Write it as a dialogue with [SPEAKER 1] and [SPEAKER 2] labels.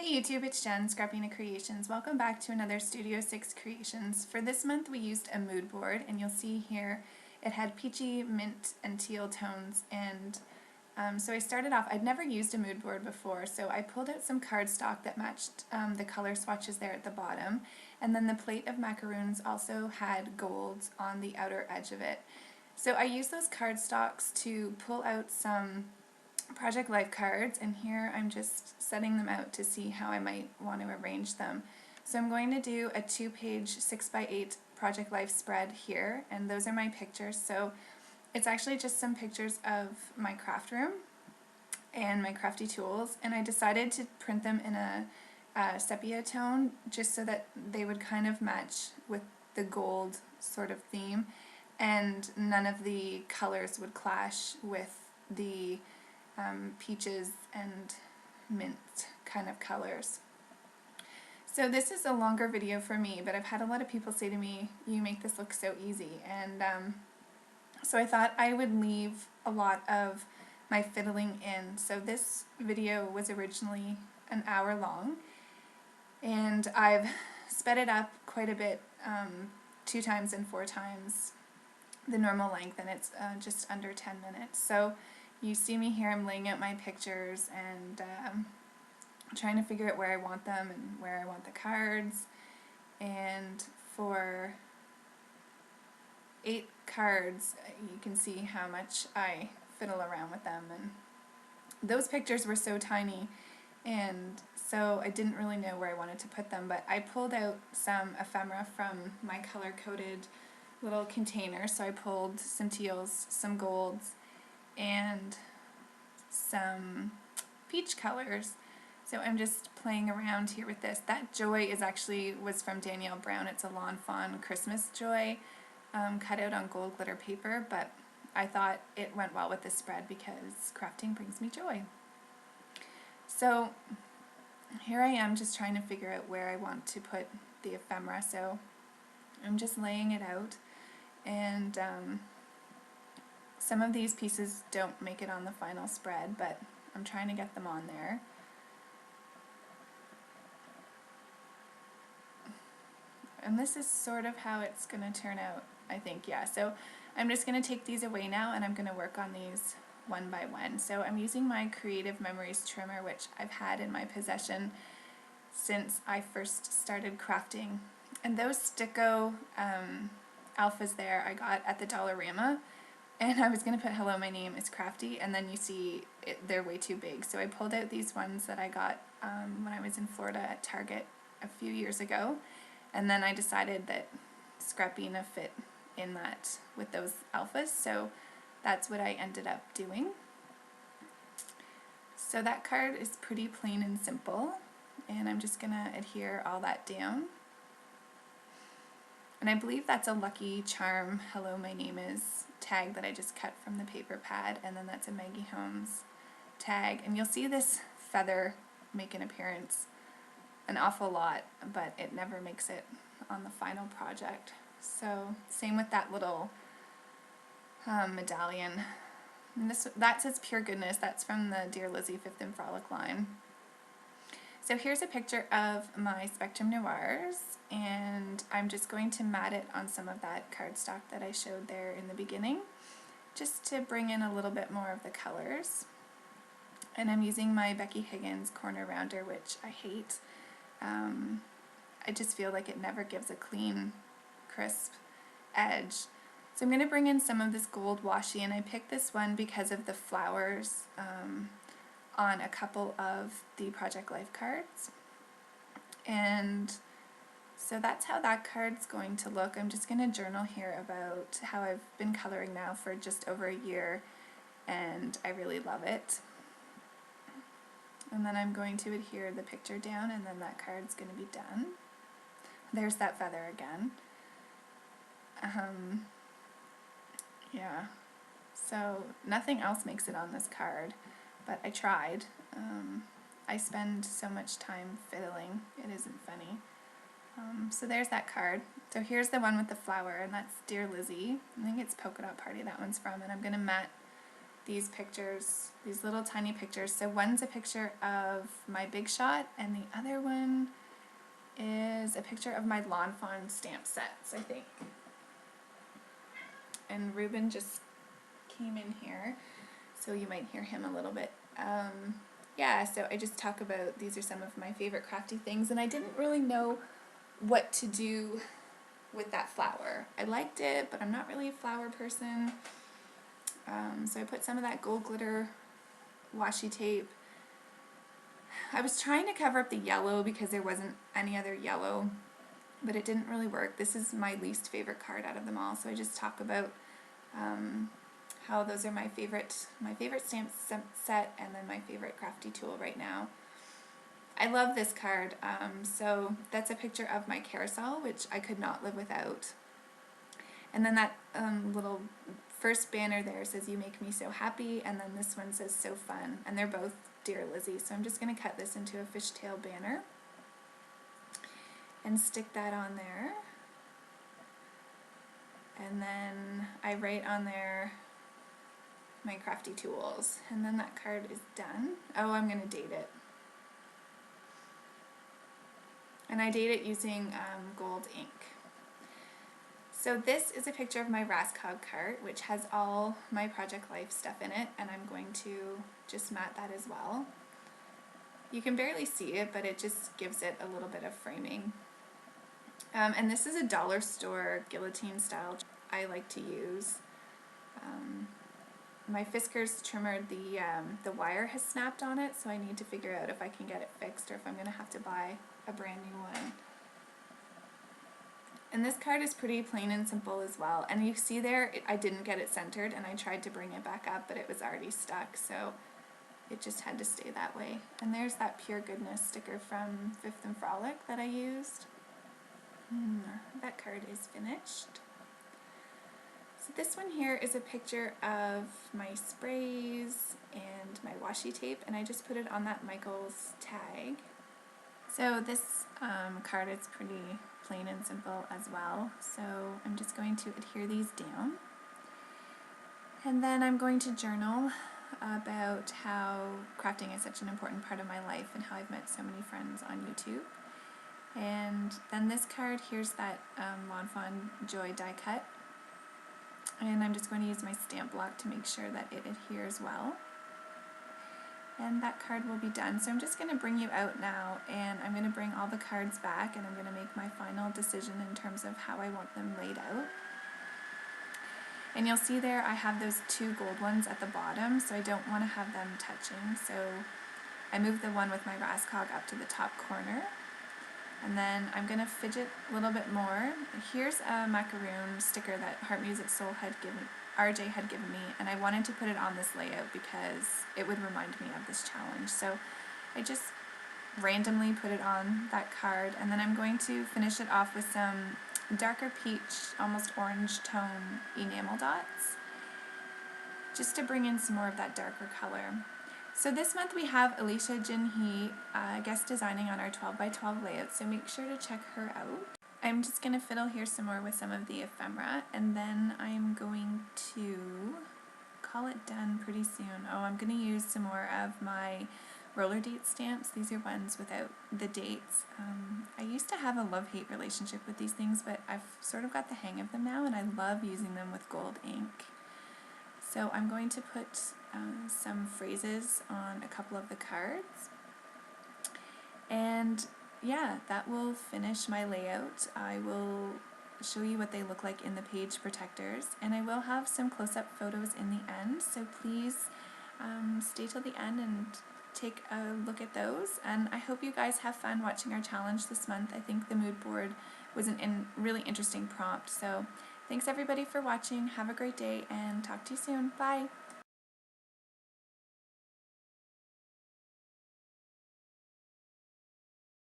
[SPEAKER 1] Hey YouTube, it's Jen, Scrapbena Creations. Welcome back to another Studio 6 Creations. For this month we used a mood board, and you'll see here it had peachy, mint, and teal tones, and so I started off, I'd never used a mood board before, so I pulled out some cardstock that matched the color swatches there at the bottom, and then the plate of macaroons also had gold on the outer edge of it. So I used those cardstocks to pull out some Project Life cards, and here I'm just setting them out to see how I might want to arrange them. So I'm going to do a 2-page 6x8 Project Life spread here, and those are my pictures. So it's actually just some pictures of my craft room and my crafty tools, and I decided to print them in a sepia tone just so that they would kind of match with the gold sort of theme, and none of the colors would clash with the peaches and mint kind of colors. So this is a longer video for me, but I've had a lot of people say to me, you make this look so easy, and so I thought I would leave a lot of my fiddling in. So this video was originally an hour long, and I've sped it up quite a bit, 2 times and 4 times the normal length, and it's just under 10 minutes. So you see me here, I'm laying out my pictures and trying to figure out where I want them and where I want the cards. And for 8 cards, you can see how much I fiddle around with them. And those pictures were so tiny, and so I didn't really know where I wanted to put them, but I pulled out some ephemera from my color-coded little container. So I pulled some teals, some golds, and some peach colors. So I'm just playing around here with this. That joy was from Danielle Brown. It's a Lawn Fawn Christmas joy, cut out on gold glitter paper, but I thought it went well with this spread because crafting brings me joy. So here I am just trying to figure out where I want to put the ephemera. So I'm just laying it out, and some of these pieces don't make it on the final spread, but I'm trying to get them on there. And this is sort of how it's going to turn out, I think, yeah. So I'm just going to take these away now, and I'm going to work on these one by one. So I'm using my Creative Memories trimmer, which I've had in my possession since I first started crafting. And those Sticko alphas there I got at the Dollarama. And I was going to put hello, my name is Crafty, and then you see they're way too big. So I pulled out these ones that I got when I was in Florida at Target a few years ago, and then I decided that Scrapbena fit in that with those alphas, so that's what I ended up doing. So that card is pretty plain and simple, and I'm just going to adhere all that down. And I believe that's a Lucky Charm hello, my name is tag that I just cut from the paper pad, and then that's a Maggie Holmes tag. And you'll see this feather make an appearance an awful lot, but it never makes it on the final project. So same with that little medallion. And that says Pure Goodness. That's from the Dear Lizzie 5th and Frolic line. So here's a picture of my Spectrum Noirs, and I'm just going to mat it on some of that cardstock that I showed there in the beginning, just to bring in a little bit more of the colors. And I'm using my Becky Higgins corner rounder, which I hate. I just feel like it never gives a clean, crisp edge. So I'm going to bring in some of this gold washi, and I picked this one because of the flowers on a couple of the Project Life cards. And so that's how that card's going to look. I'm just going to journal here about how I've been coloring now for just over a year, and I really love it. And then I'm going to adhere the picture down, and then that card's going to be done. There's that feather again. Yeah, so nothing else makes it on this card, but I tried. I spend so much time fiddling, it isn't funny. So there's that card. So here's the one with the flower, and that's Dear Lizzie. I think it's Polka Dot Party that one's from, and I'm going to mat these pictures, these little tiny pictures. So one's a picture of my Big Shot, and the other one is a picture of my Lawn Fawn stamp sets, I think. And Ruben just came in here, so you might hear him a little bit. Yeah, so I just talk about, these are some of my favorite crafty things, and I didn't really know what to do with that flower. I liked it, but I'm not really a flower person. So I put some of that gold glitter washi tape. I was trying to cover up the yellow because there wasn't any other yellow, but it didn't really work. This is my least favorite card out of them all, so I just talk about how those are my favorite stamp set, and then my favorite crafty tool right now. I love this card. So that's a picture of my carousel, which I could not live without. And then that little first banner there says, "You make me so happy," and then this one says, "So fun." And they're both Dear Lizzie. So I'm just going to cut this into a fishtail banner and stick that on there. And then I write on there my crafty tools, and then that card is done. Oh, I'm going to date it. And I date it using gold ink. So this is a picture of my Rascog cart, which has all my Project Life stuff in it, and I'm going to just mat that as well. You can barely see it, but it just gives it a little bit of framing. And this is a dollar store guillotine style I like to use. My Fiskars trimmer, the wire has snapped on it, so I need to figure out if I can get it fixed or if I'm going to have to buy a brand new one. And this card is pretty plain and simple as well. And you see there, I didn't get it centered, and I tried to bring it back up, but it was already stuck, so it just had to stay that way. And there's that Pure Goodness sticker from Fifth and Frolic that I used. That card is finished. So this one here is a picture of my sprays and my washi tape, and I just put it on that Michael's tag. So this card is pretty plain and simple as well, so I'm just going to adhere these down. And then I'm going to journal about how crafting is such an important part of my life and how I've met so many friends on YouTube. And then this card, here's that Lawn Fawn Joy die cut. And I'm just going to use my stamp block to make sure that it adheres well. And that card will be done. So I'm just going to bring you out now, and I'm going to bring all the cards back, and I'm going to make my final decision in terms of how I want them laid out. And you'll see there I have those two gold ones at the bottom, so I don't want to have them touching. So I moved the one with my Rascog up to the top corner. And then I'm going to fidget a little bit more. Here's a macaroon sticker that Heart Music Soul RJ had given me, and I wanted to put it on this layout because it would remind me of this challenge. So I just randomly put it on that card, and then I'm going to finish it off with some darker peach, almost orange tone enamel dots, just to bring in some more of that darker color. So this month we have Alicia Jinhee guest designing on our 12x12 layout, so make sure to check her out. I'm just going to fiddle here some more with some of the ephemera, and then I'm going to call it done pretty soon. Oh, I'm going to use some more of my roller date stamps. These are ones without the dates. I used to have a love-hate relationship with these things, but I've sort of got the hang of them now, and I love using them with gold ink. So I'm going to put some phrases on a couple of the cards, and yeah, that will finish my layout. I will show you what they look like in the page protectors, and I will have some close-up photos in the end, so please stay till the end and take a look at those. And I hope you guys have fun watching our challenge this month. I think the mood board was a really interesting prompt, so thanks everybody for watching. Have a great day, and talk to you soon. Bye!